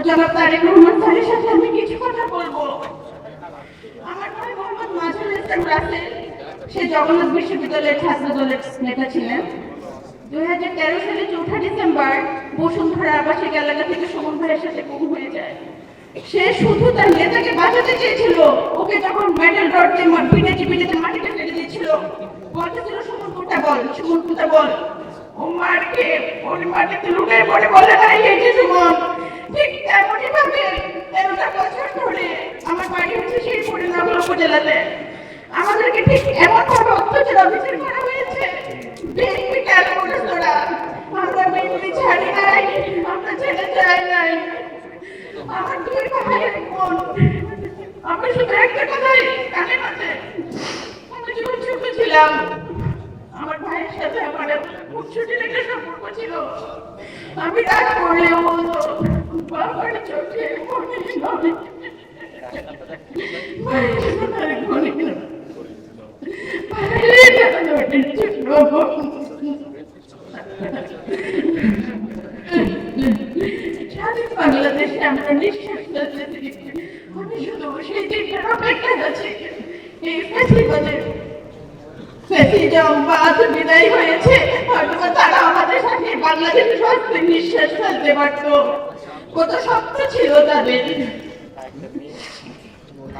জনাব তারেক রহমান স্যারের সাথে আমি কিছু কথা বলবো। আমার ভাই মোহাম্মদ মাজহারুল ইসলাম রাসেল, সে জগন্নাথ বিশ্ববিদ্যালয়ের ছাত্র দলের নেতা ছিলেন। 2013 সালে 4 ডিসেম্বর বসুন্ধরা আবাসিক এলাকা থেকে সুমন ভাইয়ের সাথে গুম হয়ে যায়। সে শুধু তার নেতাকে বাঁচাতে চেয়েছিল। ওকে যখন মেটাল রড দিয়ে পিটাতে পিটাতে মাটিতে ফেলে দিয়েছিল, বলতেছিল সুমন কোথা বল, সুমন কোথা বল। ও মারকে ওই মাটিতে লুটিয়ে পড়ে বলে নাই এই যে সুমন। ঠিক তেমনই ভাবে 13টা বছর ধরে আমার বাড়ি হচ্ছে সেই নগর উপজেলাতে। আমাদেরকে ঠিক এমন ভাবে অত্যাচার অবিচার করা হয়েছে। বিএনপি কেন বলে তোরা? আমরা বিএনপি ছাড়ি নাই, আমরা ছেড়ে যাই নাই। আমার দুই ভাইয়ের বোন, আমি শুধু একটা কথাই কানে মাঝে, আমি যখন ছোট ছিলাম আমার ভাইয়ের সাথে আমার খুব ছোটের একটা সম্পর্ক ছিল। আমি রাগ করলেও বলতো বাবার চোখে মনে নয়, ভাইয়ের সাথে মনে নয়, ভাইয়ের জন্য স্বাধীন বাংলাদেশে আমরা নিঃশ্বাস ফেলতেছি। আমি শুধু সেই দিনটার অপেক্ষায় আছি। এই ফ্যাসিজম বিদায় হয়েছে, হয়তো তারা আমাদের সাথে বাংলাদেশে স্বস্তি নিঃশ্বাস ফেলতে পারত। কত স্বপ্ন ছিল তাদের।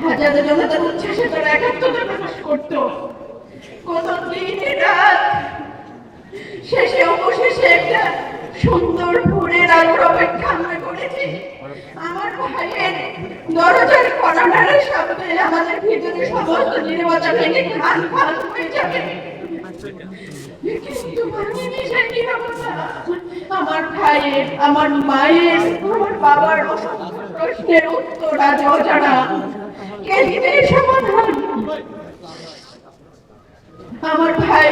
হাজারো জনতার উচ্ছ্বাসে তারা একাত্মতা প্রকাশ করত। কত দিন রাত শেষে অবশেষে একটা সুন্দর ভোরের আলোর অপেক্ষা আমরা করেছি। আমার ভাইয়ের দরজার কড়ানাড়ের শব্দে আমাদের ভিতরে সমস্ত নীরবতা ভেঙে খান খান হয়ে যাবে। কিন্তু ভাঙিনি সেই নীরবতা। আমার ভাইয়ের, আমার মায়ের, আমার বাবার অসংখ্য প্রশ্নের উত্তর আজ অজানা। কে দিবে সমাধান? আমার ভাই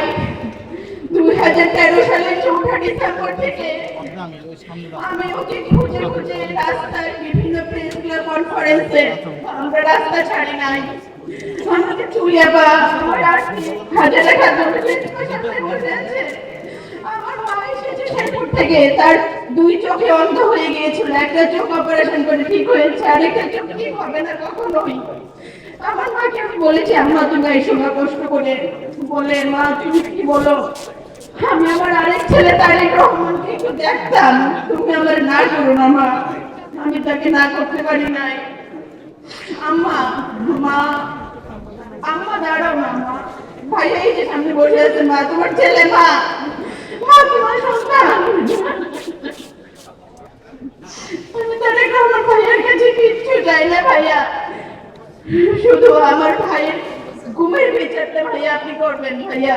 2013 সালের 4 ডিসেম্বর থেকে আমি ওকে খুঁজে খুঁজে রাস্তায় বিভিন্ন প্রেস ক্লাব কনফারেন্সে, আমরা রাস্তা ছাড়ি নাই। আমাকে চুলিয়া বা আমার হাজার বসে আছে। আমার মা এসেছে শেরপুর থেকে, তার 2 চোখে অন্ধ হয়ে গিয়েছিল। একটা চোখ অপারেশন করে ঠিক হয়েছে, আরেকটা চোখ ঠিক হবে না কখনোই। আমার মাকে আমি বলেছি আম্মা তুমি এই সময় কষ্ট করে বলে, মা তুমি কি বলো, আমি আমার আরেক ছেলে তারেক রহমানকে একটু দেখতাম, তুমি আমার না করো না মা। আমি তাকে না করতে পারি নাই। আম্মা, মা, আম্মা দাঁড়াও না মা। ভাই এই যে সামনে বসে আছে, মা তোমার ছেলে, মা, মা তোমার সন্তান। আমি তারেক রহমান ভাইয়ের কাছে কিচ্ছু চাই না ভাইয়া, শুধু আমার ভাইয়ের ঘুমের বিচারটা ভাইয়া আপনি করবেন ভাইয়া।